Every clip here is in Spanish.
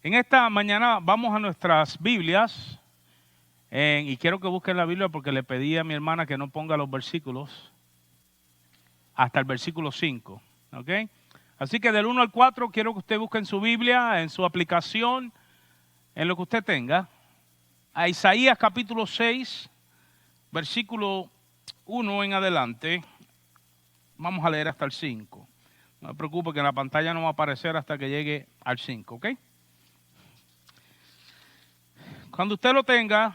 En esta mañana vamos a nuestras Biblias y quiero que busquen la Biblia porque le pedí a mi hermana que no ponga los versículos hasta el versículo 5, ¿ok? Así que del 1 al 4 quiero que usted busque en su Biblia, en su aplicación, en lo que usted tenga. A Isaías capítulo 6, versículo 1 en adelante. Vamos a leer hasta el 5. No me preocupe que en la pantalla no va a aparecer hasta que llegue al 5, ¿ok? Cuando usted lo tenga,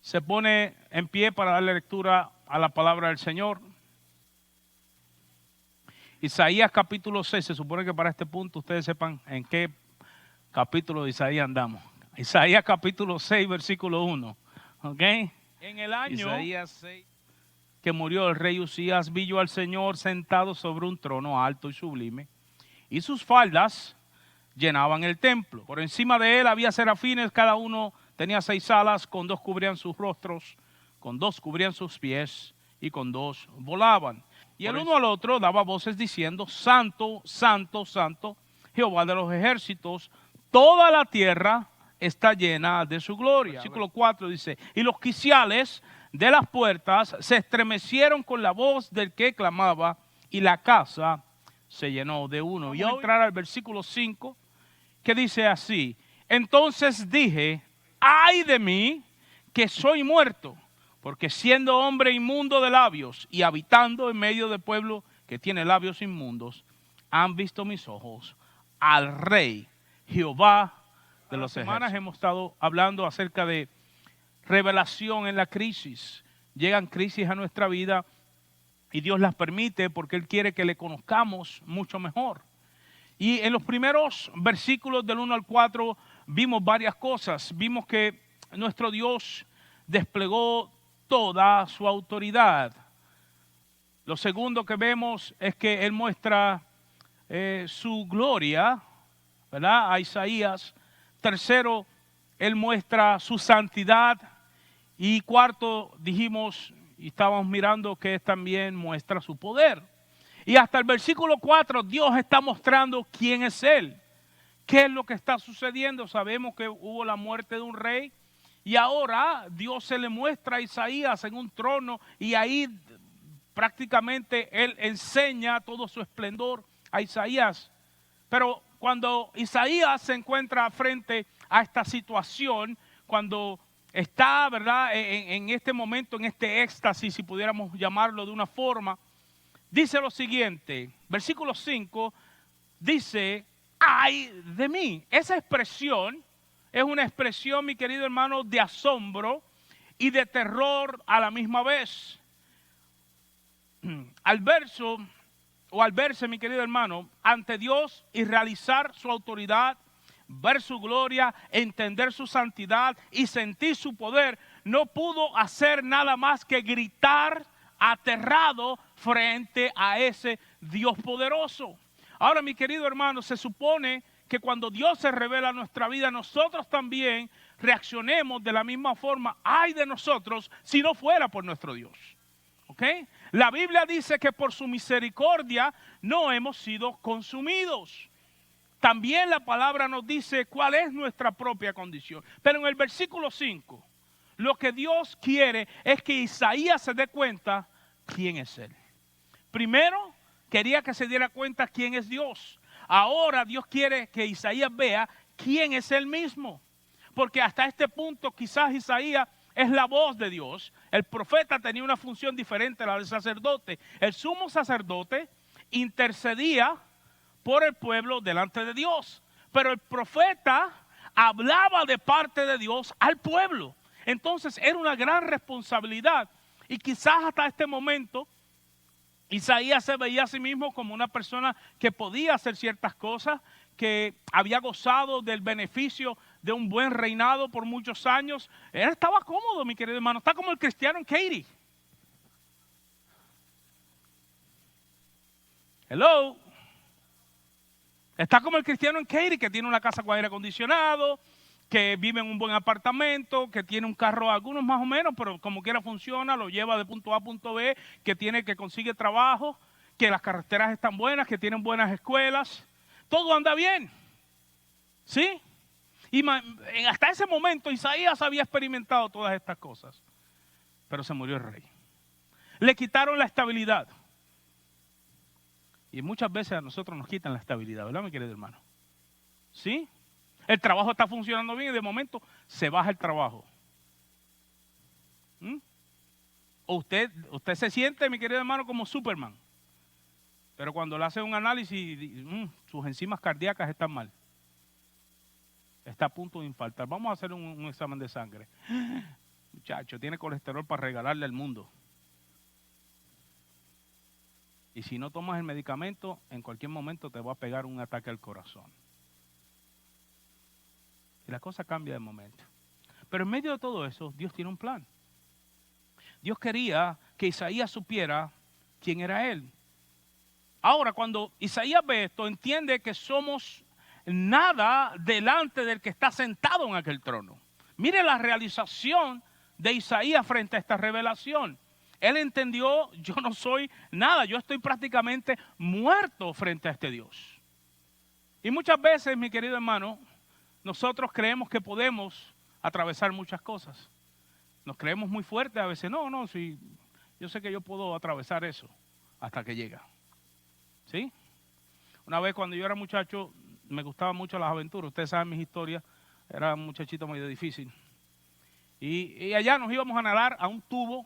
se pone en pie para darle lectura a la palabra del Señor. Isaías capítulo 6, se supone que para este punto ustedes sepan en qué capítulo de Isaías andamos. Isaías capítulo 6, versículo 1, ¿ok? En el año Isaías 6, que murió el rey Usías, vi yo al Señor sentado sobre un trono alto y sublime, y sus faldas llenaban el templo. Por encima de él había serafines, cada uno tenía 6 alas, con 2 cubrían sus rostros, con 2 cubrían sus pies, y con 2 volaban. Y el uno al otro daba voces diciendo: Santo, Santo, Santo, Jehová de los ejércitos, toda la tierra está llena de su gloria. Versículo 4 dice: y los quiciales de las puertas se estremecieron con la voz del que clamaba, y la casa se llenó de humo. Y vamos a entrar al versículo 5, que dice así: entonces dije, ay de mí, que soy muerto, porque siendo hombre inmundo de labios y habitando en medio de pueblo que tiene labios inmundos, han visto mis ojos al Rey Jehová de los ejércitos. Hemos estado hablando acerca de revelación en la crisis. Llegan crisis a nuestra vida y Dios las permite porque Él quiere que le conozcamos mucho mejor. Y en los primeros versículos del 1 al 4 vimos varias cosas. Vimos que nuestro Dios desplegó toda su autoridad. Lo segundo que vemos es que Él muestra su gloria, ¿verdad? A Isaías. Tercero, Él muestra su santidad. Y cuarto, dijimos y estábamos mirando que también muestra su poder. Y hasta el versículo 4, Dios está mostrando quién es Él. ¿Qué es lo que está sucediendo? Sabemos que hubo la muerte de un rey. Y ahora Dios se le muestra a Isaías en un trono. Y ahí prácticamente Él enseña todo su esplendor a Isaías. Pero cuando Isaías se encuentra frente a esta situación, cuando está, ¿verdad?, en este momento, en este éxtasis, si pudiéramos llamarlo de una forma, dice lo siguiente, versículo 5, dice, ay de mí. Esa expresión es una expresión, mi querido hermano, de asombro y de terror a la misma vez. Al verse, mi querido hermano, ante Dios y realizar su autoridad, ver su gloria, entender su santidad y sentir su poder, no pudo hacer nada más que gritar aterrado frente a ese Dios poderoso. Ahora, mi querido hermano, se supone que cuando Dios se revela en nuestra vida, nosotros también reaccionemos de la misma forma. Ay de nosotros si no fuera por nuestro Dios. ¿Ok? La Biblia dice que por su misericordia no hemos sido consumidos. También la palabra nos dice cuál es nuestra propia condición. Pero en el versículo 5, lo que Dios quiere es que Isaías se dé cuenta quién es Él. Primero, quería que se diera cuenta quién es Dios. Ahora Dios quiere que Isaías vea quién es Él mismo. Porque hasta este punto quizás Isaías es la voz de Dios. El profeta tenía una función diferente a la del sacerdote. El sumo sacerdote intercedía por el pueblo delante de Dios. Pero el profeta hablaba de parte de Dios al pueblo. Entonces era una gran responsabilidad. Y quizás hasta este momento Isaías se veía a sí mismo como una persona que podía hacer ciertas cosas, que había gozado del beneficio de un buen reinado por muchos años. Él estaba cómodo, mi querido hermano. Está como el cristiano en Katy. Hello. Está como el cristiano en Katy, que tiene una casa con aire acondicionado, que vive en un buen apartamento, que tiene un carro, algunos más o menos, pero como quiera funciona, lo lleva de punto A a punto B, que consigue trabajo, que las carreteras están buenas, que tienen buenas escuelas. Todo anda bien. ¿Sí? Y hasta ese momento Isaías había experimentado todas estas cosas. Pero se murió el rey. Le quitaron la estabilidad. Y muchas veces a nosotros nos quitan la estabilidad, ¿verdad, mi querido hermano? ¿Sí? El trabajo está funcionando bien y de momento se baja el trabajo. O usted se siente, mi querido hermano, como Superman. Pero cuando le hace un análisis, sus enzimas cardíacas están mal. Está a punto de infartar. Vamos a hacer un examen de sangre. Muchacho, tiene colesterol para regalarle al mundo. Y si no tomas el medicamento, en cualquier momento te va a pegar un ataque al corazón. Y la cosa cambia de momento. Pero en medio de todo eso, Dios tiene un plan. Dios quería que Isaías supiera quién era Él. Ahora, cuando Isaías ve esto, entiende que somos nada delante del que está sentado en aquel trono. Mire la realización de Isaías frente a esta revelación. Él entendió, yo no soy nada, yo estoy prácticamente muerto frente a este Dios. Y muchas veces, mi querido hermano, nosotros creemos que podemos atravesar muchas cosas. Nos creemos muy fuertes a veces. No, sí, yo sé que yo puedo atravesar eso hasta que llega. ¿Sí? Una vez cuando yo era muchacho, me gustaban mucho las aventuras. Ustedes saben mis historias. Era un muchachito medio difícil. Y allá nos íbamos a nadar a un tubo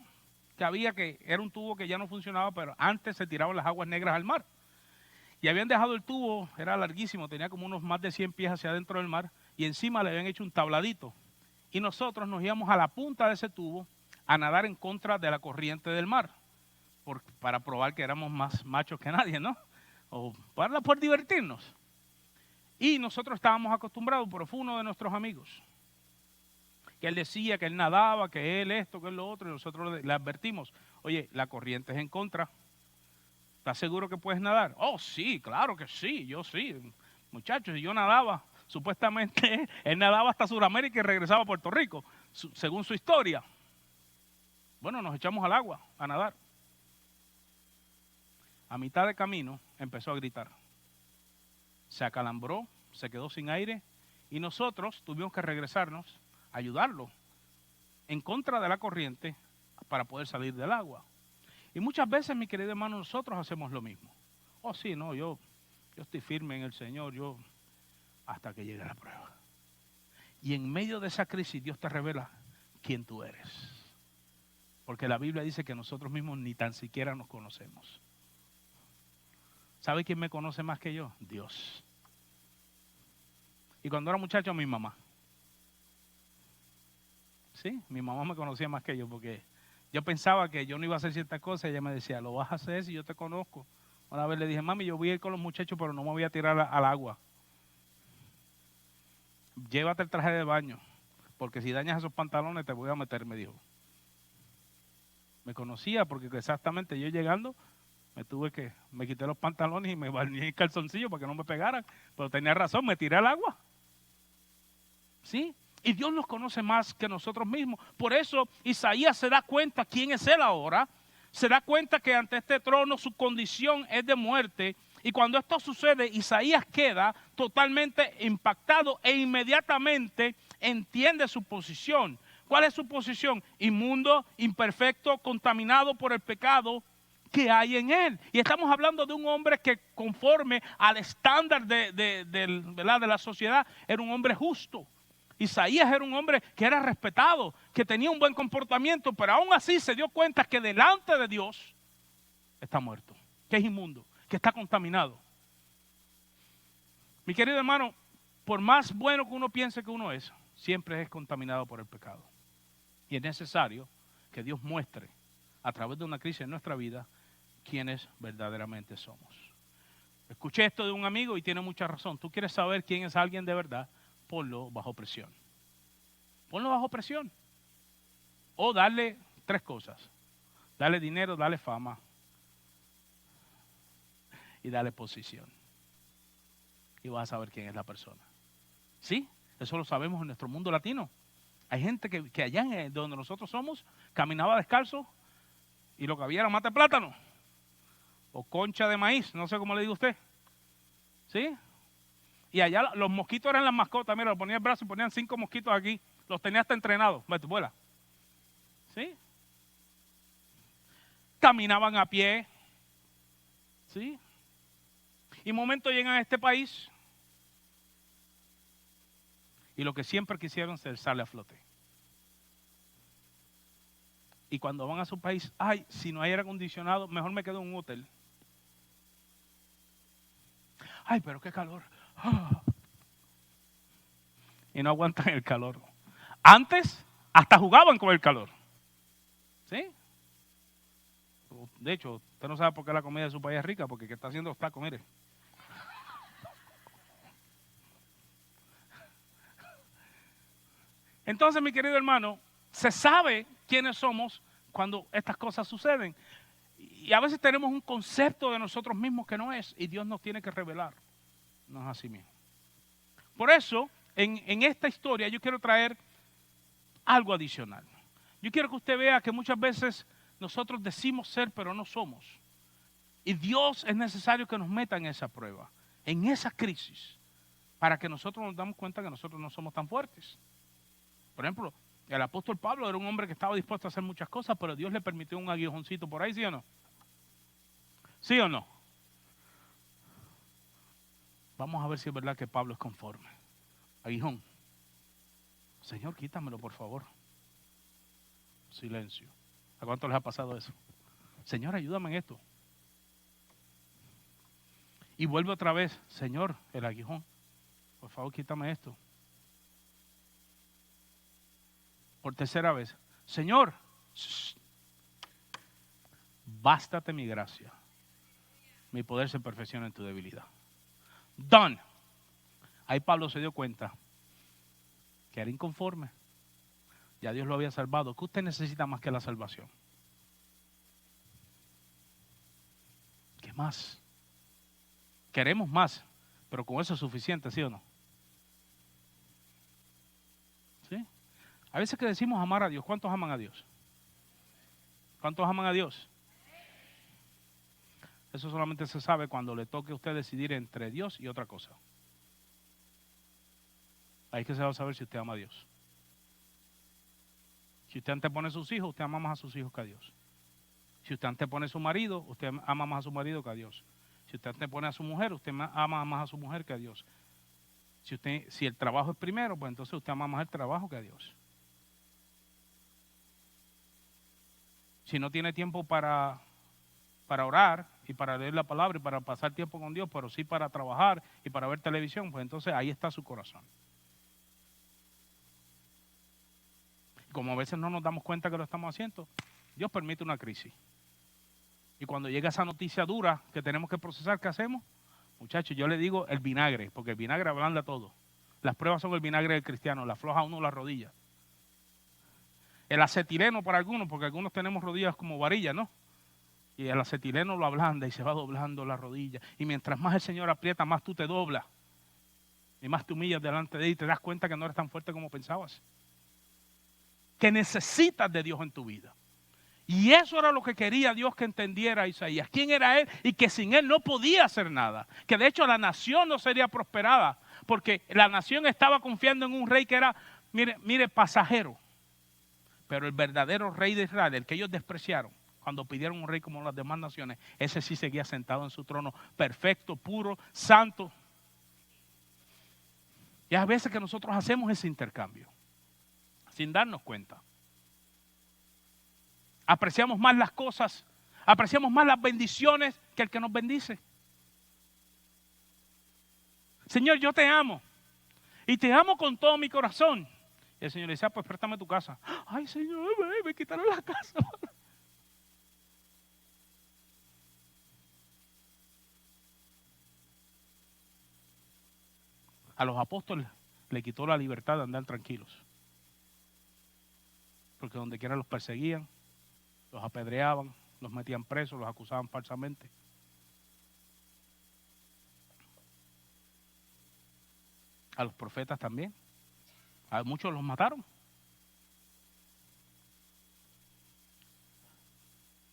que era un tubo que ya no funcionaba, pero antes se tiraban las aguas negras al mar. Y habían dejado el tubo, era larguísimo, tenía como unos más de 100 pies hacia adentro del mar, y encima le habían hecho un tabladito. Y nosotros nos íbamos a la punta de ese tubo a nadar en contra de la corriente del mar, para probar que éramos más machos que nadie, ¿no? O por divertirnos. Y nosotros estábamos acostumbrados, pero fue uno de nuestros amigos, que él decía que él nadaba, que él esto, que él lo otro, y nosotros le advertimos, oye, la corriente es en contra. ¿Estás seguro que puedes nadar? Oh, sí, claro que sí, yo sí. Muchachos, yo nadaba, supuestamente él nadaba hasta Sudamérica y regresaba a Puerto Rico, según su historia. Bueno, nos echamos al agua a nadar. A mitad de camino empezó a gritar. Se acalambró, se quedó sin aire y nosotros tuvimos que regresarnos, ayudarlo en contra de la corriente para poder salir del agua. Y muchas veces, mi querido hermano, nosotros hacemos lo mismo. Oh, sí, no, yo estoy firme en el Señor, hasta que llegue la prueba. Y en medio de esa crisis, Dios te revela quién tú eres. Porque la Biblia dice que nosotros mismos ni tan siquiera nos conocemos. ¿Sabe quién me conoce más que yo? Dios. Y cuando era muchacho, mi mamá. Sí, mi mamá me conocía más que yo porque yo pensaba que yo no iba a hacer ciertas cosas y ella me decía, lo vas a hacer si yo te conozco. Una vez le dije, mami, yo voy a ir con los muchachos, pero no me voy a tirar al agua. Llévate el traje de baño, porque si dañas esos pantalones te voy a meter, me dijo. Me conocía porque exactamente yo llegando, me quité los pantalones y me bañé en calzoncillo para que no me pegaran. Pero tenía razón, me tiré al agua. ¿Sí? Y Dios nos conoce más que nosotros mismos. Por eso Isaías se da cuenta quién es Él ahora. Se da cuenta que ante este trono su condición es de muerte. Y cuando esto sucede, Isaías queda totalmente impactado e inmediatamente entiende su posición. ¿Cuál es su posición? Inmundo, imperfecto, contaminado por el pecado que hay en él. Y estamos hablando de un hombre que conforme al estándar de la sociedad era un hombre justo. Isaías era un hombre que era respetado, que tenía un buen comportamiento, pero aún así se dio cuenta que delante de Dios está muerto, que es inmundo, que está contaminado. Mi querido hermano, por más bueno que uno piense que uno es, siempre es contaminado por el pecado. Y es necesario que Dios muestre a través de una crisis en nuestra vida quiénes verdaderamente somos. Escuché esto de un amigo y tiene mucha razón. Tú quieres saber quién es alguien de verdad, ponlo bajo presión. Ponlo bajo presión. O darle 3 cosas. Dale dinero, dale fama y dale posición. Y vas a saber quién es la persona. ¿Sí? Eso lo sabemos en nuestro mundo latino. Hay gente que allá donde nosotros somos caminaba descalzo y lo que había era mate de plátano o concha de maíz, no sé cómo le digo a usted. ¿Sí? Y allá los mosquitos eran las mascotas. Mira, lo ponía el brazo y ponían 5 mosquitos aquí. Los tenía hasta entrenados. Vete, vuela. ¿Sí? Caminaban a pie. ¿Sí? Y momento llegan a este país. Y lo que siempre quisieron ser sale a flote. Y cuando van a su país, ay, si no hay aire acondicionado, mejor me quedo en un hotel. Ay, pero qué calor. Y no aguantan el calor. Antes, hasta jugaban con el calor. ¿Sí? De hecho, usted no sabe por qué la comida de su país es rica, porque ¿qué está haciendo los tacos? Mire. Entonces, mi querido hermano, se sabe quiénes somos cuando estas cosas suceden. Y a veces tenemos un concepto de nosotros mismos que no es, y Dios nos tiene que revelar. No es así mismo. Por eso, en esta historia yo quiero traer algo adicional. Yo quiero que usted vea que muchas veces nosotros decimos ser, pero no somos. Y Dios es necesario que nos meta en esa prueba, en esa crisis, para que nosotros nos damos cuenta que nosotros no somos tan fuertes. Por ejemplo, el apóstol Pablo era un hombre que estaba dispuesto a hacer muchas cosas, pero Dios le permitió un aguijoncito por ahí, ¿sí o no? ¿Sí o no? Vamos a ver si es verdad que Pablo es conforme. Aguijón. Señor, quítamelo, por favor. Silencio. ¿A cuánto les ha pasado eso? Señor, ayúdame en esto. Y vuelve otra vez. Señor, el aguijón. Por favor, quítame esto. Por tercera vez. Señor, bástate mi gracia. Mi poder se perfecciona en tu debilidad. Done. Ahí Pablo se dio cuenta que era inconforme. Ya Dios lo había salvado. ¿Qué usted necesita más que la salvación? ¿Qué más? Queremos más, pero con eso es suficiente, ¿sí o no? ¿Sí? A veces que decimos amar a Dios, ¿cuántos aman a Dios? ¿Cuántos aman a Dios? Eso solamente se sabe cuando le toque a usted decidir entre Dios y otra cosa. Ahí es que se va a saber si usted ama a Dios. Si usted antepone a sus hijos, usted ama más a sus hijos que a Dios. Si usted antepone a su marido, usted ama más a su marido que a Dios. Si usted antepone a su mujer, usted ama más a su mujer que a Dios. Si el trabajo es primero, pues entonces usted ama más el trabajo que a Dios. Si no tiene tiempo para orar y para leer la palabra y para pasar tiempo con Dios, pero sí para trabajar y para ver televisión, pues entonces ahí está su corazón. Como a veces no nos damos cuenta que lo estamos haciendo, Dios permite una crisis. Y cuando llega esa noticia dura que tenemos que procesar, ¿qué hacemos? Muchachos, yo le digo el vinagre, porque el vinagre ablanda todo. Las pruebas son el vinagre del cristiano, le afloja a uno las rodillas. El acetileno para algunos, porque algunos tenemos rodillas como varillas, ¿no? Y el acetileno lo ablanda y se va doblando la rodilla. Y mientras más el Señor aprieta, más tú te doblas. Y más te humillas delante de Él y te das cuenta que no eres tan fuerte como pensabas. Que necesitas de Dios en tu vida. Y eso era lo que quería Dios que entendiera a Isaías. ¿Quién era Él? Y que sin Él no podía hacer nada. Que de hecho la nación no sería prosperada. Porque la nación estaba confiando en un rey que era, mire, pasajero. Pero el verdadero rey de Israel, el que ellos despreciaron, cuando pidieron un rey como las demás naciones, ese sí seguía sentado en su trono, perfecto, puro, santo. Y a veces que nosotros hacemos ese intercambio, sin darnos cuenta. Apreciamos más las cosas, apreciamos más las bendiciones que el que nos bendice. Señor, yo te amo. Y te amo con todo mi corazón. Y el Señor le dice, pues préstame tu casa. Ay, Señor, me quitaron la casa. A los apóstoles le quitó la libertad de andar tranquilos. Porque donde quiera los perseguían, los apedreaban, los metían presos, los acusaban falsamente. A los profetas también. A muchos los mataron.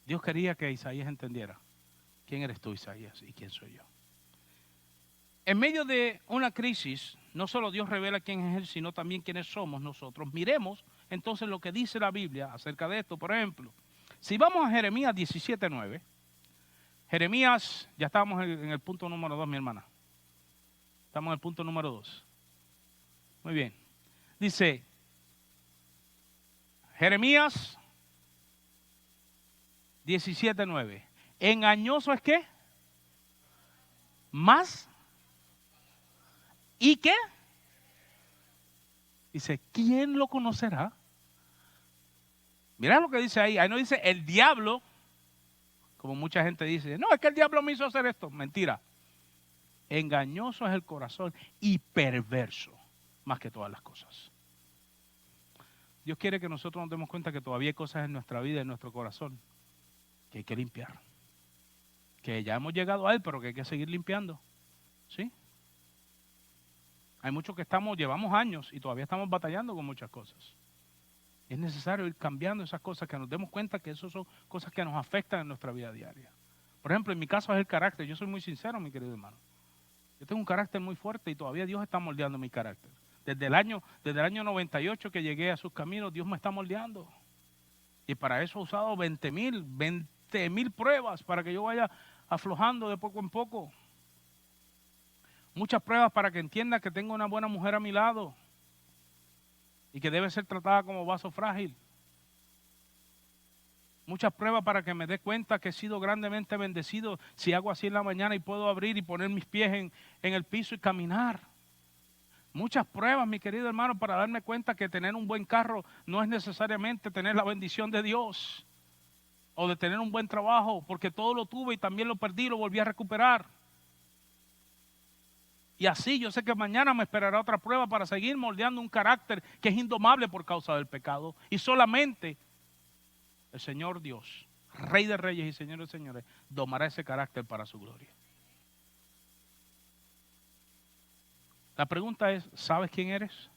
Dios quería que Isaías entendiera quién eres tú, Isaías, y quién soy yo. En medio de una crisis, no solo Dios revela quién es Él, sino también quiénes somos nosotros. Miremos entonces lo que dice la Biblia acerca de esto. Por ejemplo, si vamos a Jeremías 17:9, Jeremías, ya estábamos en el punto número 2, mi hermana. Estamos en el punto número 2. Muy bien. Dice, Jeremías 17:9. ¿Engañoso es qué? Más. ¿Y qué? Dice, ¿quién lo conocerá? Mira lo que dice ahí. Ahí no dice el diablo, como mucha gente dice. No, es que el diablo me hizo hacer esto. Mentira. Engañoso es el corazón y perverso, más que todas las cosas. Dios quiere que nosotros nos demos cuenta que todavía hay cosas en nuestra vida, en nuestro corazón, que hay que limpiar. Que ya hemos llegado a Él, pero que hay que seguir limpiando. ¿Sí? Hay muchos que llevamos años y todavía estamos batallando con muchas cosas. Es necesario ir cambiando esas cosas, que nos demos cuenta que esas son cosas que nos afectan en nuestra vida diaria. Por ejemplo, en mi caso es el carácter. Yo soy muy sincero, mi querido hermano. Yo tengo un carácter muy fuerte y todavía Dios está moldeando mi carácter. Desde el año 98 que llegué a sus caminos, Dios me está moldeando. Y para eso he usado 20,000 pruebas para que yo vaya aflojando de poco en poco. Muchas pruebas para que entienda que tengo una buena mujer a mi lado y que debe ser tratada como vaso frágil. Muchas pruebas para que me dé cuenta que he sido grandemente bendecido si hago así en la mañana y puedo abrir y poner mis pies en el piso y caminar. Muchas pruebas, mi querido hermano, para darme cuenta que tener un buen carro no es necesariamente tener la bendición de Dios o de tener un buen trabajo, porque todo lo tuve y también lo perdí y lo volví a recuperar. Y así yo sé que mañana me esperará otra prueba para seguir moldeando un carácter que es indomable por causa del pecado. Y solamente el Señor Dios, Rey de Reyes y Señor de Señores, domará ese carácter para su gloria. La pregunta es, ¿sabes quién eres?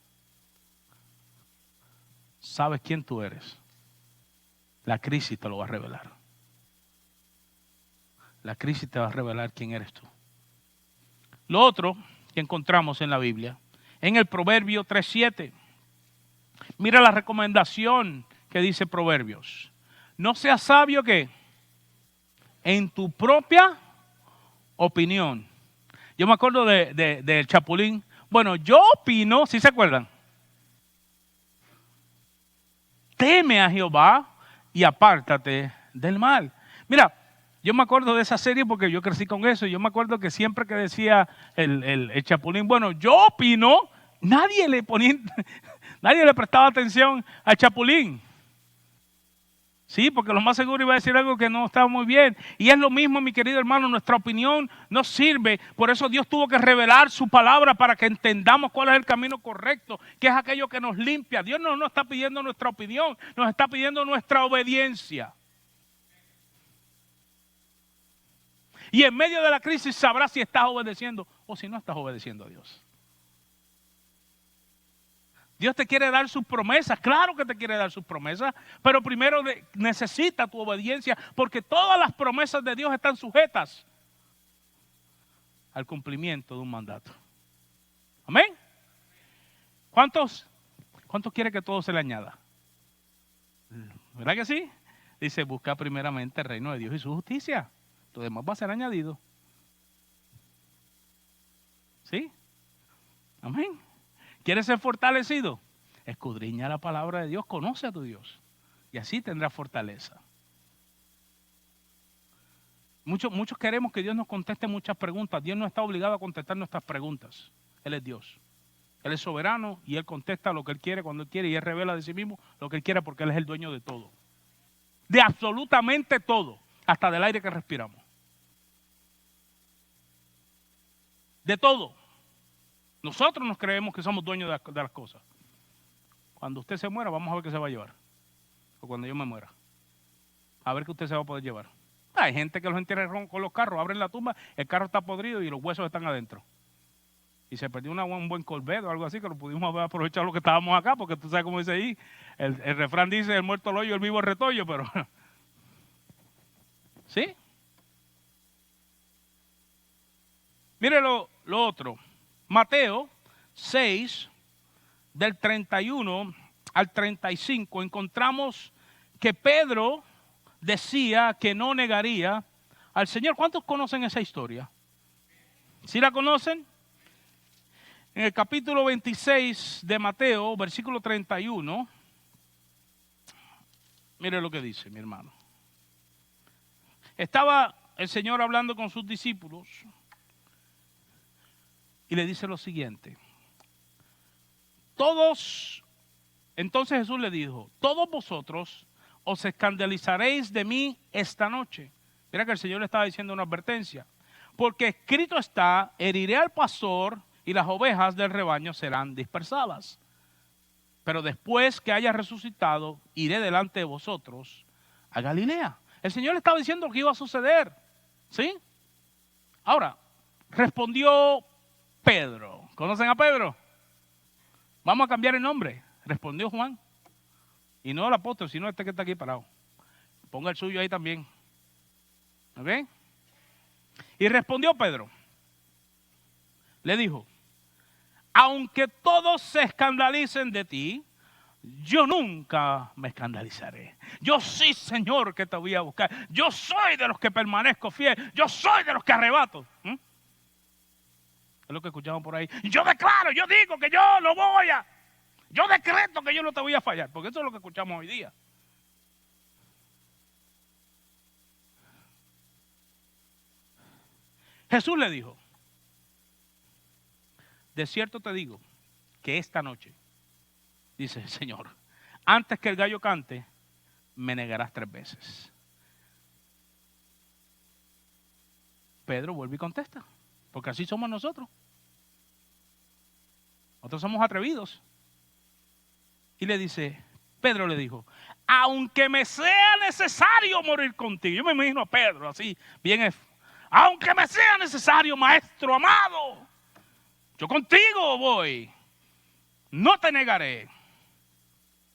¿Sabes quién tú eres? La crisis te lo va a revelar. La crisis te va a revelar quién eres tú. Lo otro que encontramos en la Biblia, en el Proverbio 3:7. Mira la recomendación que dice Proverbios. No seas sabio que en tu propia opinión. Yo me acuerdo del Chapulín. Bueno, yo opino, ¿sí se acuerdan? Teme a Jehová y apártate del mal. Mira, yo me acuerdo de esa serie porque yo crecí con eso. Y yo me acuerdo que siempre que decía el Chapulín, bueno, yo opino, nadie le prestaba atención al Chapulín. Sí, porque lo más seguro iba a decir algo que no estaba muy bien. Y es lo mismo, mi querido hermano, nuestra opinión no sirve. Por eso Dios tuvo que revelar su palabra para que entendamos cuál es el camino correcto, que es aquello que nos limpia. Dios no nos está pidiendo nuestra opinión, nos está pidiendo nuestra obediencia. Y en medio de la crisis sabrás si estás obedeciendo o si no estás obedeciendo a Dios. Dios te quiere dar sus promesas, claro que te quiere dar sus promesas, pero primero necesita tu obediencia, porque todas las promesas de Dios están sujetas al cumplimiento de un mandato. Amén. ¿Cuántos quiere que todo se le añada? ¿Verdad que sí? Dice, busca primeramente el reino de Dios y su justicia. Todo demás va a ser añadido. ¿Sí? Amén. ¿Quieres ser fortalecido? Escudriña la palabra de Dios, conoce a tu Dios y así tendrás fortaleza. Muchos queremos que Dios nos conteste muchas preguntas. Dios no está obligado a contestar nuestras preguntas. Él es Dios. Él es soberano y Él contesta lo que Él quiere cuando Él quiere y Él revela de sí mismo lo que Él quiere porque Él es el dueño de todo. De absolutamente todo, hasta del aire que respiramos. De todo. Nosotros nos creemos que somos dueños de las cosas. Cuando usted se muera, vamos a ver qué se va a llevar. O cuando yo me muera. A ver qué usted se va a poder llevar. Hay gente que los entierra con los carros, abren la tumba, el carro está podrido y los huesos están adentro. Y se perdió un buen Corvette o algo así, que lo pudimos haber aprovechado lo que estábamos acá, porque tú sabes cómo dice ahí. El refrán dice, el muerto al hoyo, el vivo al retollo, pero... ¿Sí? Mírelo. lo otro. Mateo 6, del 31 al 35, encontramos que Pedro decía que no negaría al Señor. ¿Cuántos conocen esa historia? ¿Sí la conocen? En el capítulo 26 de Mateo, versículo 31, mire lo que dice, mi hermano. Estaba el Señor hablando con sus discípulos y le dice lo siguiente. Entonces Jesús le dijo, todos vosotros os escandalizaréis de mí esta noche. Mira que el Señor le estaba diciendo una advertencia. Porque escrito está, heriré al pastor y las ovejas del rebaño serán dispersadas. Pero después que haya resucitado, iré delante de vosotros a Galilea. El Señor le estaba diciendo lo que iba a suceder. ¿Sí? Ahora, respondió Pedro. ¿Conocen a Pedro? Vamos a cambiar el nombre. Respondió Juan. Y no el apóstol, sino este que está aquí parado. Ponga el suyo ahí también. ¿Ok? Y respondió Pedro. Le dijo, aunque todos se escandalicen de ti, yo nunca me escandalizaré. Yo sí, Señor, que te voy a buscar. Yo soy de los que permanezco fiel. Yo soy de los que arrebato. Es lo que escuchamos por ahí. Yo declaro, yo digo que yo no voy a... Yo decreto que yo no te voy a fallar. Porque eso es lo que escuchamos hoy día. Jesús le dijo, de cierto te digo que esta noche, dice el Señor, antes que el gallo cante, me negarás 3 veces. Pedro vuelve y contesta, porque así somos nosotros. Nosotros somos atrevidos. Y le dice, Pedro le dijo, aunque me sea necesario morir contigo. Yo me imagino a Pedro así, bien, aunque me sea necesario, maestro amado, yo contigo voy, no te negaré.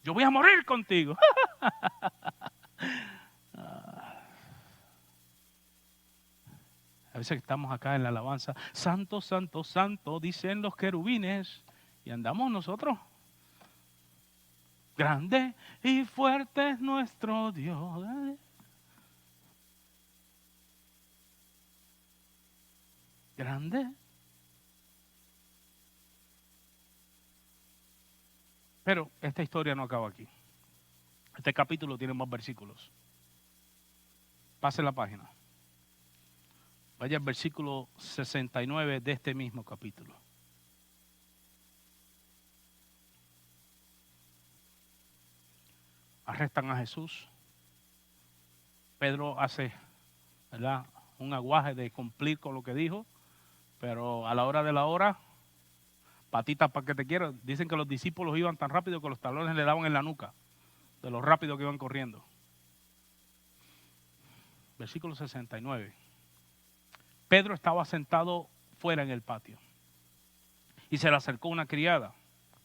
Yo voy a morir contigo. A veces estamos acá en la alabanza, santo, santo, santo, dicen los querubines, y andamos nosotros. Grande y fuerte es nuestro Dios. Grande. Pero esta historia no acaba aquí. Este capítulo tiene más versículos. Pase la página. Vaya al versículo 69 de este mismo capítulo. Arrestan a Jesús. Pedro hace, ¿verdad?, un aguaje de cumplir con lo que dijo, pero a la hora de la hora, patitas para que te quiero. Dicen que los discípulos iban tan rápido que los talones le daban en la nuca, de lo rápido que iban corriendo. Versículo 69. Pedro estaba sentado fuera en el patio y se le acercó una criada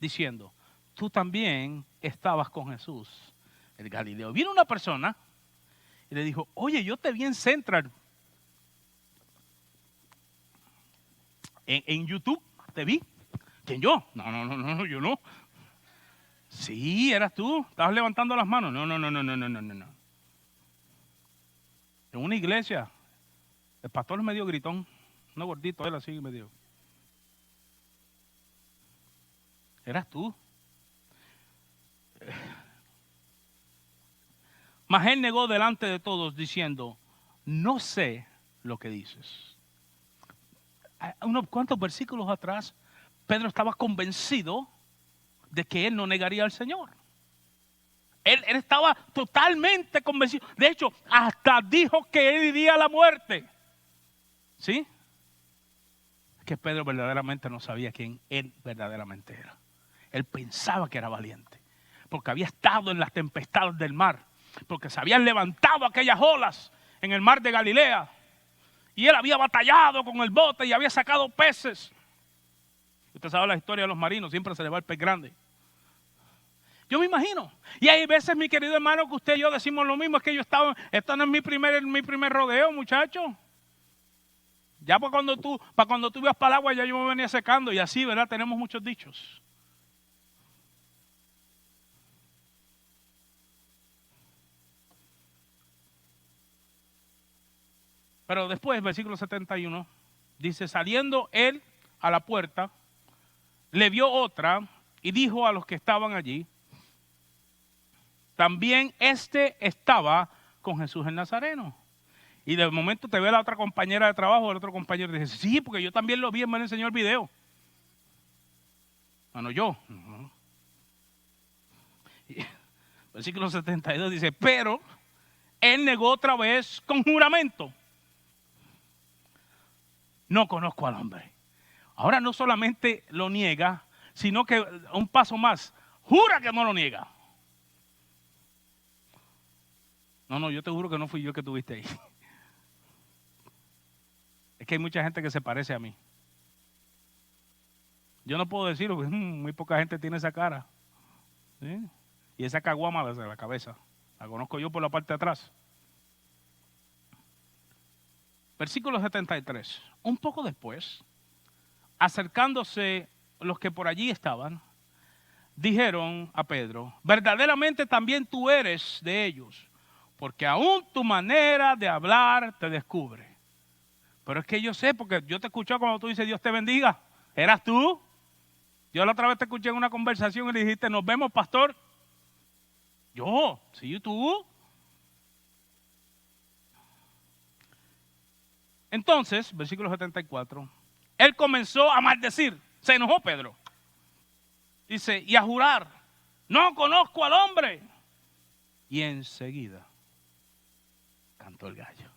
diciendo, tú también estabas con Jesús, el Galileo. Vino una persona y le dijo, oye, yo te vi en Central, en YouTube, te vi. ¿Quién, yo? No, yo no. Sí, eras tú, estabas levantando las manos. No. En una iglesia, el pastor es medio gritón, no gordito, él así medio. Eras tú. Mas él negó delante de todos diciendo, no sé lo que dices. Unos cuantos versículos atrás, Pedro estaba convencido de que él no negaría al Señor. Él estaba totalmente convencido. De hecho, hasta dijo que él iría a la muerte. ¿Sí? Que Pedro verdaderamente no sabía quién él verdaderamente era. Él pensaba que era valiente, porque había estado en las tempestades del mar, porque se habían levantado aquellas olas en el mar de Galilea, y él había batallado con el bote y había sacado peces. Usted sabe la historia de los marinos, siempre se le va el pez grande. Yo me imagino. Y hay veces, mi querido hermano, que usted y yo decimos lo mismo, es que yo estaba, esto no es mi primer rodeo, muchacho. Ya para cuando tú ibas para el agua, ya yo me venía secando. Y así, ¿verdad? Tenemos muchos dichos. Pero después, versículo 71, dice, saliendo él a la puerta, le vio otra y dijo a los que estaban allí, también estaba con Jesús el Nazareno. Y de momento te ve la otra compañera de trabajo, el otro compañero dice, sí, porque yo también lo vi, me enseñó el video. Bueno, yo. Versículo 72 dice, pero él negó otra vez con juramento. No conozco al hombre. Ahora no solamente lo niega, sino que un paso más, jura que no lo niega. No, yo te juro que no fui yo que tuviste ahí. Es que hay mucha gente que se parece a mí. Yo no puedo decirlo, porque muy poca gente tiene esa cara. ¿Sí? Y esa caguama desde la cabeza. La conozco yo por la parte de atrás. Versículo 73. Un poco después, acercándose los que por allí estaban, dijeron a Pedro, verdaderamente también tú eres de ellos, porque aún tu manera de hablar te descubre. Pero es que yo sé, porque yo te escuché cuando tú dices Dios te bendiga. ¿Eras tú? Yo la otra vez te escuché en una conversación y le dijiste, nos vemos, pastor. Yo, sí, tú. Entonces, versículo 74, él comenzó a maldecir, se enojó Pedro. Dice, y a jurar, no conozco al hombre. Y enseguida cantó el gallo.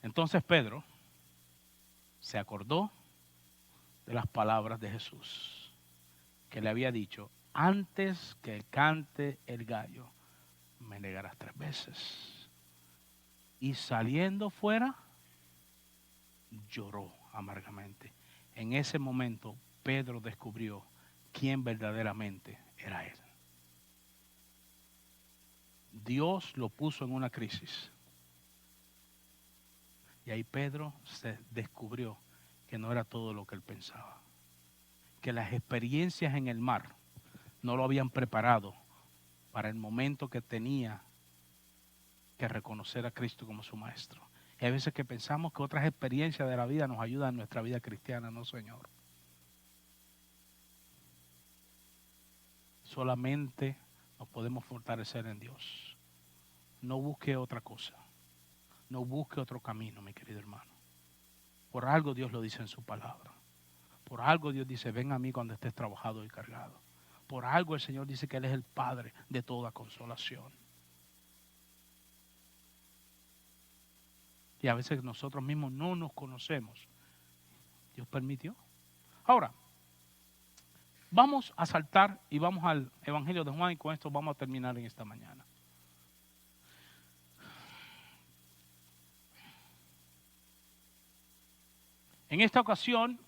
Entonces Pedro se acordó de las palabras de Jesús, que le había dicho, antes que cante el gallo, me negarás 3 veces. Y saliendo fuera, lloró amargamente. En ese momento, Pedro descubrió quién verdaderamente era él. Dios lo puso en una crisis. Y ahí Pedro se descubrió que no era todo lo que él pensaba. Que las experiencias en el mar no lo habían preparado para el momento que tenía que reconocer a Cristo como su maestro. Y hay veces que pensamos que otras experiencias de la vida nos ayudan en nuestra vida cristiana. No, Señor. Solamente nos podemos fortalecer en Dios. No busque otra cosa. No busque otro camino, mi querido hermano. Por algo Dios lo dice en su palabra. Por algo Dios dice, ven a mí cuando estés trabajado y cargado. Por algo el Señor dice que Él es el Padre de toda consolación. Y a veces nosotros mismos no nos conocemos. Dios permitió. Ahora, vamos a saltar y vamos al Evangelio de Juan y con esto vamos a terminar en esta mañana. En esta ocasión,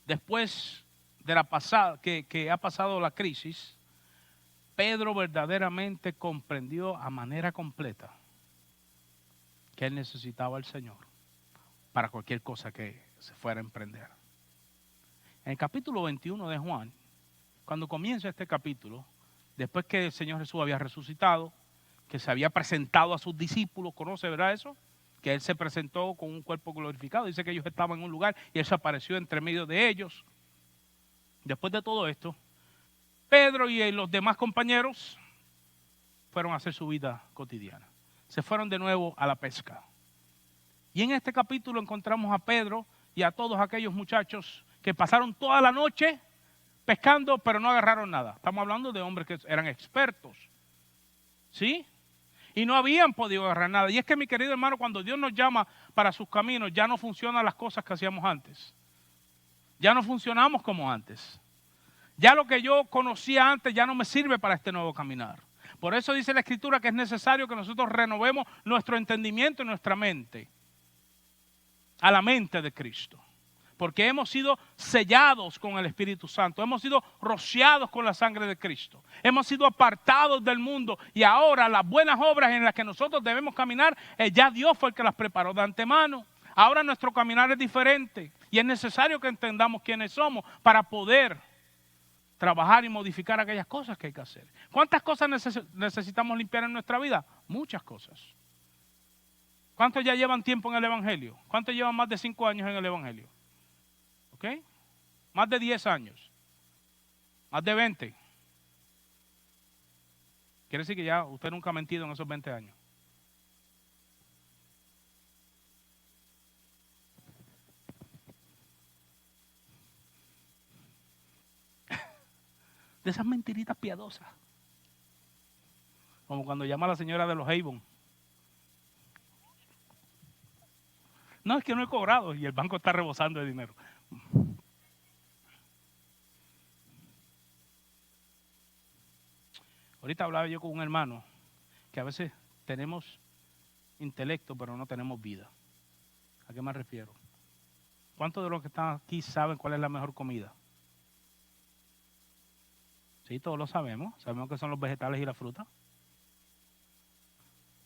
después de la pasada, que ha pasado la crisis, Pedro verdaderamente comprendió a manera completa que él necesitaba al Señor para cualquier cosa que se fuera a emprender. En el capítulo 21 de Juan, cuando comienza este capítulo, después que el Señor Jesús había resucitado, que se había presentado a sus discípulos, ¿conoce, verdad eso? Que Él se presentó con un cuerpo glorificado, dice que ellos estaban en un lugar y Él se apareció entre medio de ellos. Después de todo esto, Pedro y los demás compañeros fueron a hacer su vida cotidiana. Se fueron de nuevo a la pesca. Y en este capítulo encontramos a Pedro y a todos aquellos muchachos que pasaron toda la noche pescando, pero no agarraron nada. Estamos hablando de hombres que eran expertos, ¿sí? Y no habían podido agarrar nada. Y es que, mi querido hermano, cuando Dios nos llama para sus caminos, ya no funcionan las cosas que hacíamos antes. Ya no funcionamos como antes. Ya lo que yo conocía antes ya no me sirve para este nuevo caminar. Por eso dice la Escritura que es necesario que nosotros renovemos nuestro entendimiento y nuestra mente a la mente de Cristo. Porque hemos sido sellados con el Espíritu Santo. Hemos sido rociados con la sangre de Cristo. Hemos sido apartados del mundo. Y ahora las buenas obras en las que nosotros debemos caminar, ya Dios fue el que las preparó de antemano. Ahora nuestro caminar es diferente. Y es necesario que entendamos quiénes somos para poder trabajar y modificar aquellas cosas que hay que hacer. ¿Cuántas cosas necesitamos limpiar en nuestra vida? Muchas cosas. ¿Cuántos ya llevan tiempo en el Evangelio? ¿Cuántos llevan más de 5 años en el Evangelio? ¿Ok? Más de 10 años. Más de 20. Quiere decir que ya usted nunca ha mentido en esos 20 años. De esas mentiritas piadosas. Como cuando llama a la señora de los Avon. No, es que no he cobrado y el banco está rebosando de dinero. Ahorita hablaba yo con un hermano que a veces tenemos intelecto pero no tenemos vida. ¿A qué me refiero? ¿Cuántos de los que están aquí saben cuál es la mejor comida? Sí, todos lo sabemos. Sabemos que son los vegetales y la fruta.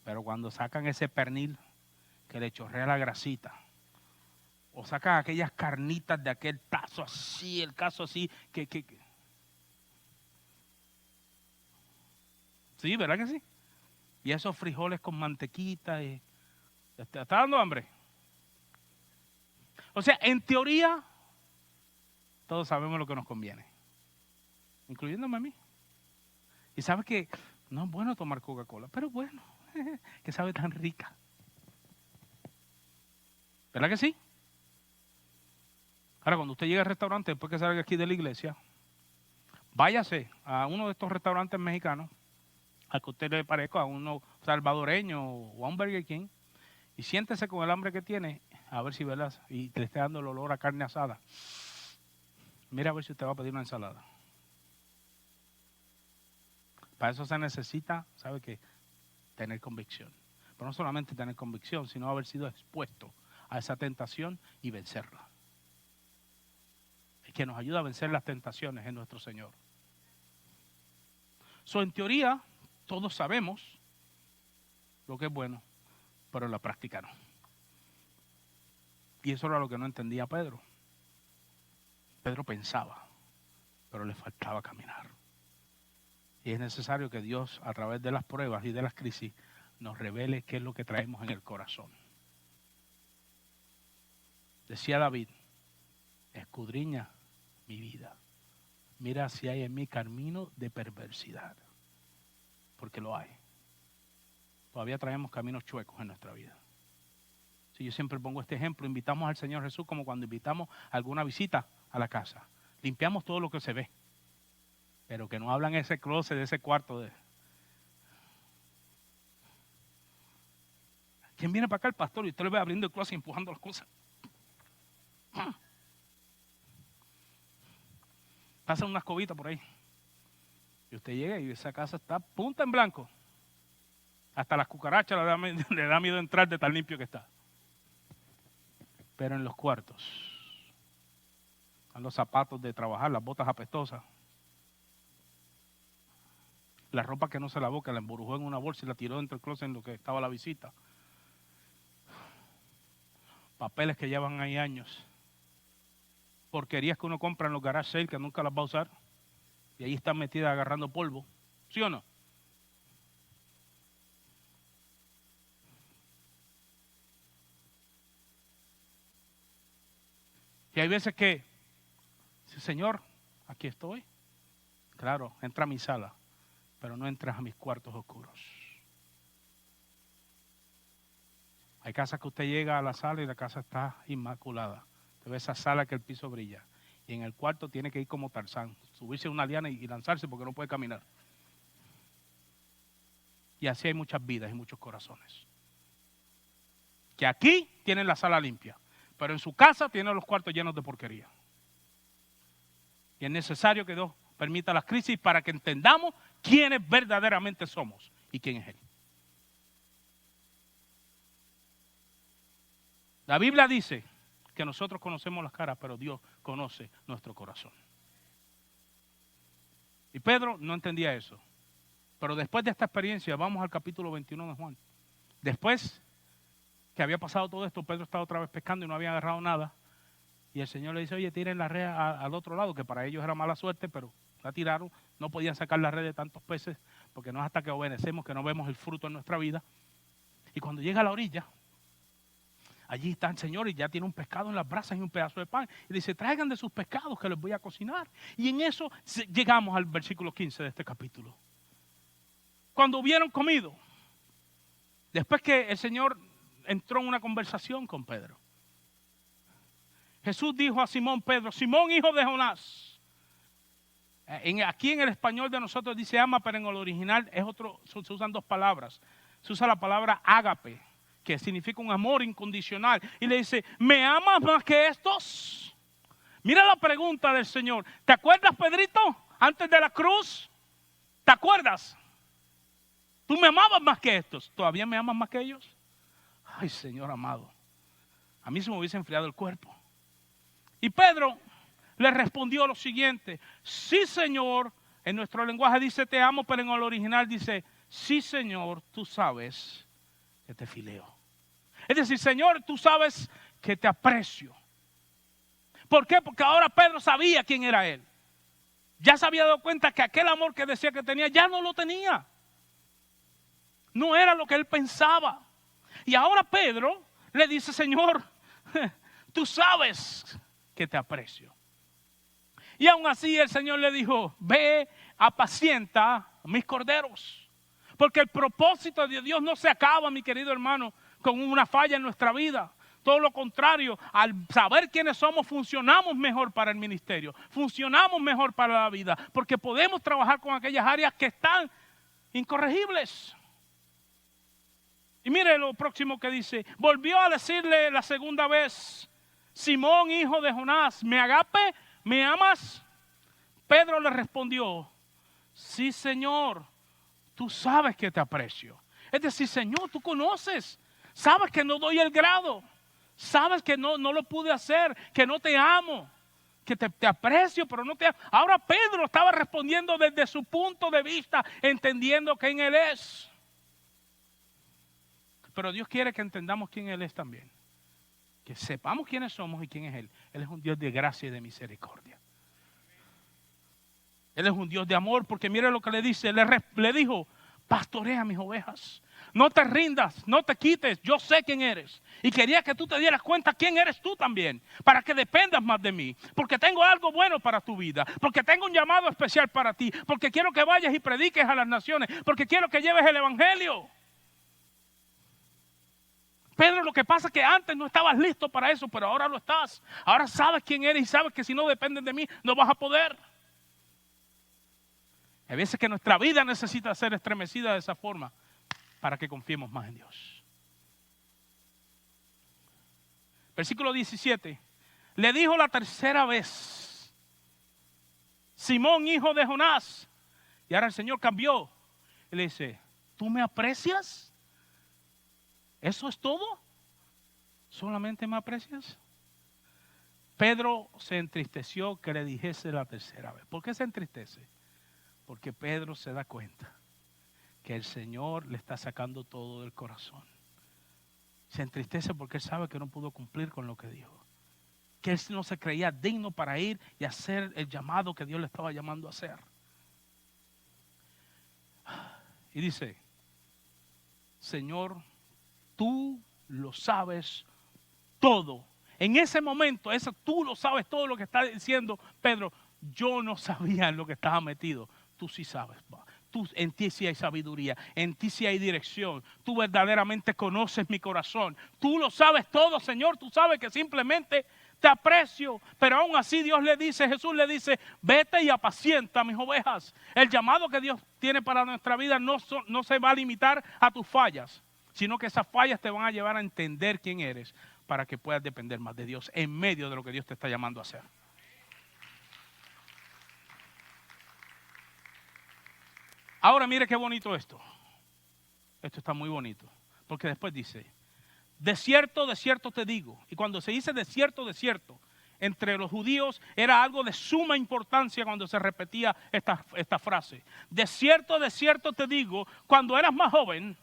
Pero cuando sacan ese pernil que le chorrea la grasita, o sacan aquellas carnitas de aquel tazo así, el caso así, que sí, ¿verdad que sí? Y esos frijoles con mantequita y ¿está dando hambre? O sea, en teoría, todos sabemos lo que nos conviene, incluyéndome a mí. Y sabes que no es bueno tomar Coca-Cola, pero bueno, que sabe tan rica. ¿Verdad que sí? Ahora, cuando usted llega al restaurante, después que salga aquí de la iglesia, váyase a uno de estos restaurantes mexicanos, a que usted le parezca a uno salvadoreño o a un Burger King, y siéntese con el hambre que tiene, a ver si, ¿verdad? Y le esté dando el olor a carne asada. Mira a ver si usted va a pedir una ensalada. Para eso se necesita, ¿sabe qué? Tener convicción. Pero no solamente tener convicción, sino haber sido expuesto a esa tentación y vencerla. El que nos ayuda a vencer las tentaciones es nuestro Señor. En teoría, todos sabemos lo que es bueno, pero en la práctica no. Y eso era lo que no entendía Pedro. Pedro pensaba, pero le faltaba caminar. Y es necesario que Dios, a través de las pruebas y de las crisis, nos revele qué es lo que traemos en el corazón. Decía David, escudriña mi vida. Mira si hay en mí camino de perversidad. Porque lo hay. Todavía traemos caminos chuecos en nuestra vida. Si yo siempre pongo este ejemplo, invitamos al Señor Jesús como cuando invitamos a alguna visita a la casa. Limpiamos todo lo que se ve. Pero que no hablan ese closet, de ese cuarto. ¿Quién viene para acá? El pastor. Y usted le ve abriendo el closet y empujando las cosas. Pasa una escobita por ahí. Y usted llega y esa casa está punta en blanco. Hasta las cucarachas le da miedo entrar de tan limpio que está. Pero en los cuartos están los zapatos de trabajar, las botas apestosas. La ropa que no se lavó, que la emburujó en una bolsa y la tiró dentro del closet en lo que estaba la visita. Papeles que llevan ahí años. Porquerías que uno compra en los garage sale que nunca las va a usar. Y ahí están metidas agarrando polvo. ¿Sí o no? Y hay veces que, sí, Señor, aquí estoy. Claro, entra a mi sala, pero no entras a mis cuartos oscuros. Hay casas que usted llega a la sala y la casa está inmaculada. Usted ve esa sala que el piso brilla. Y en el cuarto tiene que ir como Tarzán, subirse a una liana y lanzarse porque no puede caminar. Y así hay muchas vidas y muchos corazones. Que aquí tienen la sala limpia, pero en su casa tienen los cuartos llenos de porquería. Y es necesario que Dios permita las crisis para que entendamos quiénes verdaderamente somos y quién es Él. La Biblia dice Que nosotros conocemos las caras, pero Dios conoce nuestro corazón. Y Pedro no entendía eso. Pero después de esta experiencia, vamos al capítulo 21 de Juan. Después que había pasado todo esto, Pedro estaba otra vez pescando y no había agarrado nada. Y el Señor le dice, oye, tiren la red al otro lado, que para ellos era mala suerte, pero la tiraron. No podían sacar la red de tantos peces, porque no es hasta que obedecemos que no vemos el fruto en nuestra vida. Y cuando llega a la orilla, allí está el Señor y ya tiene un pescado en las brasas y un pedazo de pan. Y dice, traigan de sus pescados que les voy a cocinar. Y en eso llegamos al versículo 15 de este capítulo. Cuando hubieron comido, después que el Señor entró en una conversación con Pedro, Jesús dijo a Simón Pedro, Simón hijo de Jonás. Aquí en el español de nosotros dice ama, pero en el original es otro, se usan dos palabras. Se usa la palabra ágape, que significa un amor incondicional. Y le dice, ¿me amas más que estos? Mira la pregunta del Señor. ¿Te acuerdas, Pedrito? Antes de la cruz. ¿Te acuerdas? ¿Tú me amabas más que estos? ¿Todavía me amas más que ellos? Ay, Señor amado. A mí se me hubiese enfriado el cuerpo. Y Pedro le respondió lo siguiente. Sí, Señor. En nuestro lenguaje dice te amo, pero en el original dice, sí, Señor, tú sabes que te fileo. Es decir, Señor, tú sabes que te aprecio. ¿Por qué? Porque ahora Pedro sabía quién era él. Ya se había dado cuenta que aquel amor que decía que tenía, ya no lo tenía. No era lo que él pensaba. Y ahora Pedro le dice, Señor, tú sabes que te aprecio. Y aún así el Señor le dijo, ve, apacienta mis corderos. Porque el propósito de Dios no se acaba, mi querido hermano, con una falla en nuestra vida. Todo lo contrario, al saber quiénes somos, funcionamos mejor para el ministerio. Funcionamos mejor para la vida. Porque podemos trabajar con aquellas áreas que están incorregibles. Y mire lo próximo que dice. Volvió a decirle la segunda vez, Simón, hijo de Jonás, ¿me agape? ¿Me amas? Pedro le respondió, sí, Señor, tú sabes que te aprecio. Es decir, Señor, tú conoces, sabes que no doy el grado, sabes que no lo pude hacer, que no te amo, que te aprecio, pero no te amo. Ahora Pedro estaba respondiendo desde su punto de vista, entendiendo quién Él es. Pero Dios quiere que entendamos quién Él es también. Que sepamos quiénes somos y quién es Él. Él es un Dios de gracia y de misericordia. Él es un Dios de amor, porque mire lo que le dice. Le dijo, pastorea mis ovejas. No te rindas, no te quites. Yo sé quién eres. Y quería que tú te dieras cuenta quién eres tú también. Para que dependas más de mí. Porque tengo algo bueno para tu vida. Porque tengo un llamado especial para ti. Porque quiero que vayas y prediques a las naciones. Porque quiero que lleves el evangelio. Pedro, lo que pasa es que antes no estabas listo para eso, pero ahora lo estás. Ahora sabes quién eres y sabes que si no dependes de mí, no vas a poder. Hay veces que nuestra vida necesita ser estremecida de esa forma para que confiemos más en Dios. Versículo 17. Le dijo la tercera vez, Simón, hijo de Jonás. Y ahora el Señor cambió. Y le dice, ¿tú me aprecias? ¿Eso es todo? ¿Solamente me aprecias? Pedro se entristeció que le dijese la tercera vez. ¿Por qué se entristece? Porque Pedro se da cuenta que el Señor le está sacando todo del corazón. Se entristece porque él sabe que no pudo cumplir con lo que dijo. Que él no se creía digno para ir y hacer el llamado que Dios le estaba llamando a hacer. Y dice, Señor, tú lo sabes todo. En ese momento, tú lo sabes todo lo que está diciendo Pedro. Yo no sabía en lo que estaba metido. Tú sí sabes. En ti sí hay sabiduría. En ti sí hay dirección. Tú verdaderamente conoces mi corazón. Tú lo sabes todo, Señor. Tú sabes que simplemente te aprecio. Pero aún así Dios le dice, Jesús le dice, vete y apacienta mis ovejas. El llamado que Dios tiene para nuestra vida no se va a limitar a tus fallas, sino que esas fallas te van a llevar a entender quién eres para que puedas depender más de Dios en medio de lo que Dios te está llamando a hacer. Ahora mire qué bonito esto. Esto está muy bonito. Porque después dice, de cierto te digo. Y cuando se dice de cierto, entre los judíos era algo de suma importancia cuando se repetía esta frase. De cierto te digo, cuando eras más joven,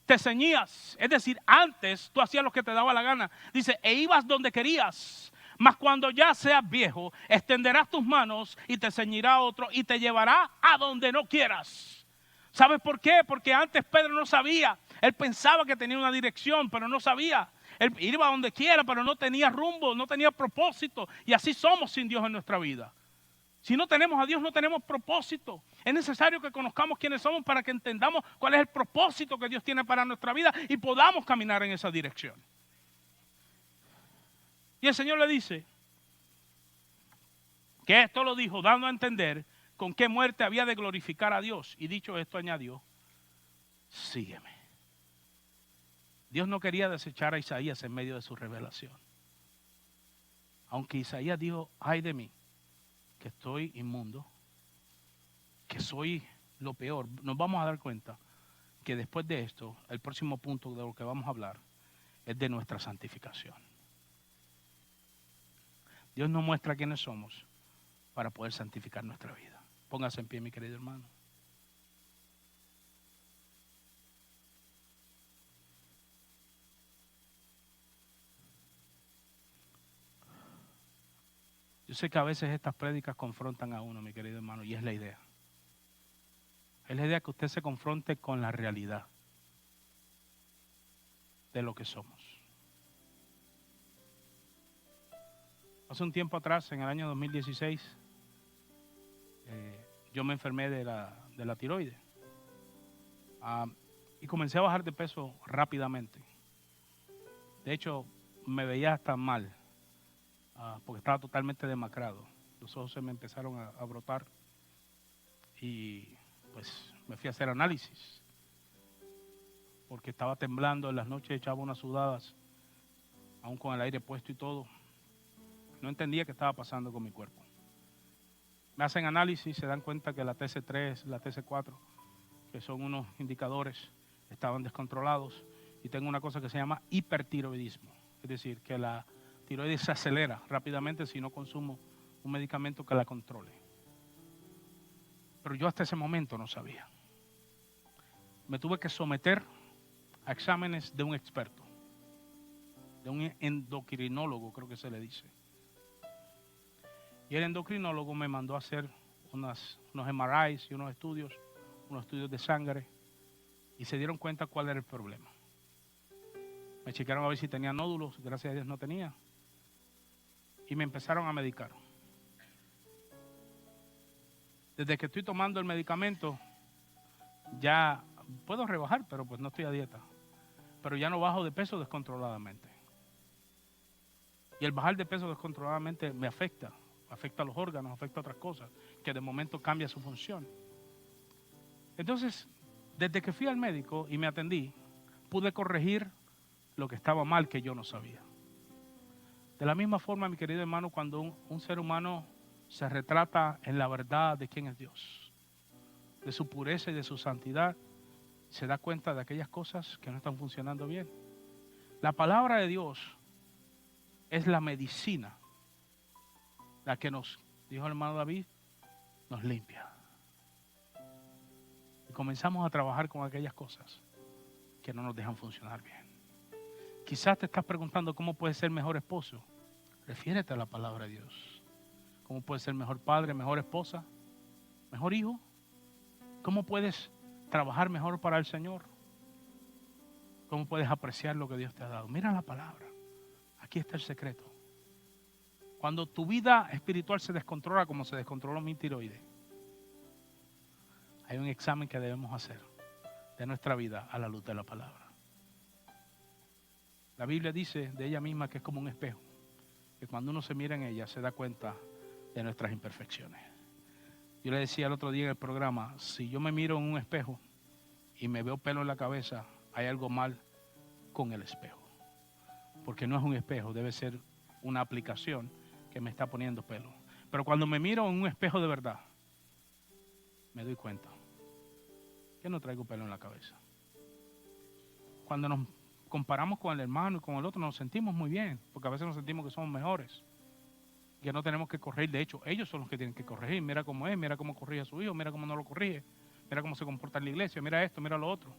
te ceñías. Es decir, antes tú hacías lo que te daba la gana. Dice, e ibas donde querías. Mas cuando ya seas viejo, extenderás tus manos y te ceñirá otro y te llevará a donde no quieras. ¿Sabes por qué? Porque antes Pedro no sabía. Él pensaba que tenía una dirección, pero no sabía. Él iba a donde quiera, pero no tenía rumbo, no tenía propósito. Y así somos sin Dios en nuestra vida. Si no tenemos a Dios, no tenemos propósito. Es necesario que conozcamos quiénes somos para que entendamos cuál es el propósito que Dios tiene para nuestra vida y podamos caminar en esa dirección. Y el Señor le dice que esto lo dijo dando a entender con qué muerte había de glorificar a Dios. Y dicho esto añadió, sígueme. Dios no quería desechar a Isaías en medio de su revelación. Aunque Isaías dijo, ay de mí, que estoy inmundo, que soy lo peor. Nos vamos a dar cuenta que después de esto, el próximo punto de lo que vamos a hablar es de nuestra santificación. Dios nos muestra quiénes somos para poder santificar nuestra vida. Póngase en pie, mi querido hermano. Yo sé que a veces estas prédicas confrontan a uno, mi querido hermano, y es la idea. Es la idea que usted se confronte con la realidad de lo que somos. Hace un tiempo atrás, en el año 2016, yo me enfermé de la tiroides y comencé a bajar de peso rápidamente. De hecho, me veía hasta mal porque estaba totalmente demacrado. Los ojos se me empezaron a brotar y pues me fui a hacer análisis porque estaba temblando en las noches, echaba unas sudadas, aún con el aire puesto y todo. No entendía qué estaba pasando con mi cuerpo. Me hacen análisis, se dan cuenta que la TC3, la TC4, que son unos indicadores, estaban descontrolados y tengo una cosa que se llama hipertiroidismo. Es decir, que la tiroides se acelera rápidamente si no consumo un medicamento que la controle. Pero yo hasta ese momento no sabía. Me tuve que someter a exámenes de un experto, de un endocrinólogo, creo que se le dice. Y el endocrinólogo me mandó a hacer unos MRIs y unos estudios de sangre, y se dieron cuenta cuál era el problema. Me chequearon a ver si tenía nódulos, gracias a Dios no tenía, y me empezaron a medicar. Desde que estoy tomando el medicamento, ya puedo rebajar, pero pues no estoy a dieta. Pero ya no bajo de peso descontroladamente. Y el bajar de peso descontroladamente me afecta a los órganos, afecta a otras cosas, que de momento cambia su función. Entonces, desde que fui al médico y me atendí, pude corregir lo que estaba mal que yo no sabía. De la misma forma, mi querido hermano, cuando un ser humano se retrata en la verdad de quién es Dios, de su pureza y de su santidad, se da cuenta de aquellas cosas que no están funcionando bien. La palabra de Dios es la medicina, la que nos, dijo el hermano David, nos limpia. Y comenzamos a trabajar con aquellas cosas que no nos dejan funcionar bien. Quizás te estás preguntando cómo puedes ser mejor esposo. Refiérete a la palabra de Dios. ¿Cómo puedes ser mejor padre, mejor esposa, mejor hijo? ¿Cómo puedes trabajar mejor para el Señor? ¿Cómo puedes apreciar lo que Dios te ha dado? Mira la palabra. Aquí está el secreto. Cuando tu vida espiritual se descontrola como se descontroló mi tiroides, hay un examen que debemos hacer de nuestra vida a la luz de la palabra. La Biblia dice de ella misma que es como un espejo, que cuando uno se mira en ella se da cuenta de nuestras imperfecciones. Yo le decía el otro día en el programa, si yo me miro en un espejo y me veo pelo en la cabeza, hay algo mal con el espejo. Porque no es un espejo, debe ser una aplicación que me está poniendo pelo. Pero cuando me miro en un espejo de verdad, me doy cuenta que no traigo pelo en la cabeza. Cuando nos comparamos con el hermano y con el otro, nos sentimos muy bien, porque a veces nos sentimos que somos mejores, que no tenemos que corregir. De hecho, ellos son los que tienen que corregir. Mira cómo es, mira cómo corrige a su hijo, mira cómo no lo corrige, mira cómo se comporta en la iglesia, mira esto, mira lo otro.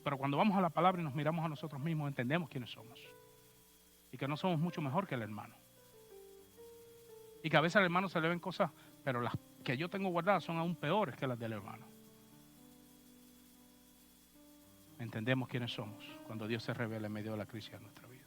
Pero cuando vamos a la palabra y nos miramos a nosotros mismos, entendemos quiénes somos y que no somos mucho mejor que el hermano. Y que a veces al hermano se le ven cosas, pero las que yo tengo guardadas son aún peores que las del hermano. Entendemos quiénes somos cuando Dios se revela en medio de la crisis de nuestra vida.